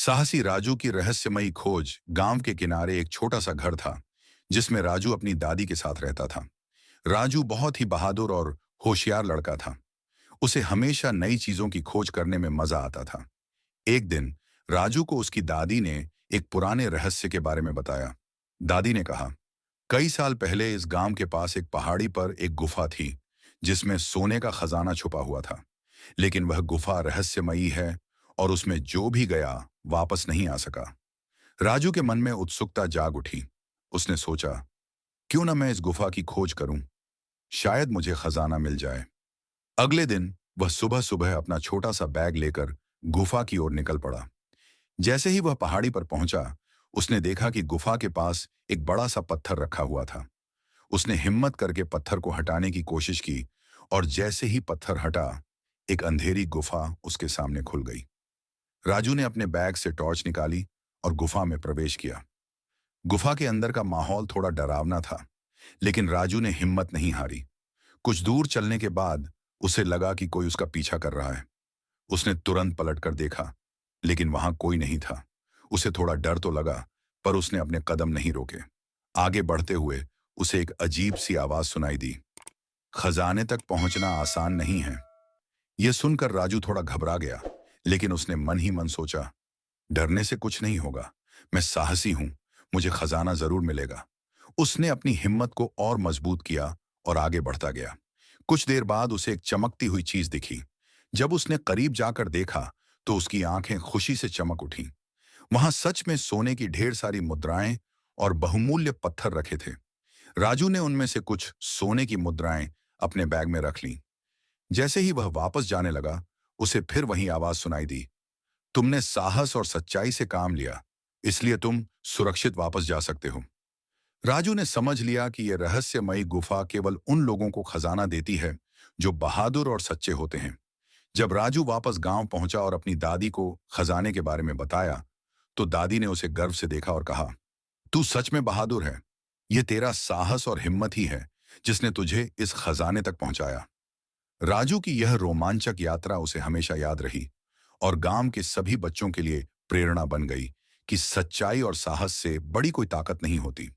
साहसी राजू की रहस्यमयी खोज। गांव के किनारे एक छोटा सा घर था जिसमें राजू अपनी दादी के साथ रहता था। राजू बहुत ही बहादुर और होशियार लड़का था। उसे हमेशा नई चीजों की खोज करने में मजा आता था। एक दिन राजू को उसकी दादी ने एक पुराने रहस्य के बारे में बताया। दादी ने कहा, कई साल पहले इस गांव के पास एक पहाड़ी पर एक गुफा थी जिसमें सोने का खजाना छुपा हुआ था। लेकिन वह गुफा रहस्यमयी है और उसमें जो भी गया वापस नहीं आ सका। राजू के मन में उत्सुकता जाग उठी। उसने सोचा, क्यों ना मैं इस गुफा की खोज करूं, शायद मुझे खजाना मिल जाए। अगले दिन वह सुबह सुबह अपना छोटा सा बैग लेकर गुफा की ओर निकल पड़ा। जैसे ही वह पहाड़ी पर पहुंचा, उसने देखा कि गुफा के पास एक बड़ा सा पत्थर रखा हुआ था। उसने हिम्मत करके पत्थर को हटाने की कोशिश की और जैसे ही पत्थर हटा, एक अंधेरी गुफा उसके सामने खुल गई। राजू ने अपने बैग से टॉर्च निकाली और गुफा में प्रवेश किया। गुफा के अंदर का माहौल थोड़ा डरावना था, लेकिन राजू ने हिम्मत नहीं हारी। कुछ दूर चलने के बाद उसे लगा कि कोई उसका पीछा कर रहा है। उसने तुरंत पलटकर देखा, लेकिन वहां कोई नहीं था। उसे थोड़ा डर तो लगा, पर उसने अपने कदम नहीं रोके। आगे बढ़ते हुए उसे एक अजीब सी आवाज सुनाई दी, खजाने तक पहुंचना आसान नहीं है। यह सुनकर राजू थोड़ा घबरा गया, लेकिन उसने मन ही मन सोचा, डरने से कुछ नहीं होगा, मैं साहसी हूं, मुझे खजाना जरूर मिलेगा। उसने अपनी हिम्मत को और मजबूत किया और आगे बढ़ता गया। कुछ देर बाद उसे एक चमकती हुई चीज दिखी। जब उसने करीब जाकर देखा तो उसकी आंखें खुशी से चमक उठीं। वहां सच में सोने की ढेर सारी मुद्राएं और बहुमूल्य पत्थर रखे थे। राजू ने उनमें से कुछ सोने की मुद्राएं अपने बैग में रख लीं। जैसे ही वह वापस जाने लगा, उसे फिर वही आवाज सुनाई दी, तुमने साहस और सच्चाई से काम लिया, इसलिए तुम सुरक्षित वापस जा सकते हो। राजू ने समझ लिया कि यह रहस्यमयी गुफा केवल उन लोगों को खजाना देती है जो बहादुर और सच्चे होते हैं। जब राजू वापस गांव पहुंचा और अपनी दादी को खजाने के बारे में बताया, तो दादी ने उसे गर्व से देखा और कहा, तू सच में बहादुर है। यह तेरा साहस और हिम्मत ही है जिसने तुझे इस खजाने तक पहुंचाया। राजू की यह रोमांचक यात्रा उसे हमेशा याद रही और गांव के सभी बच्चों के लिए प्रेरणा बन गई कि सच्चाई और साहस से बड़ी कोई ताकत नहीं होती।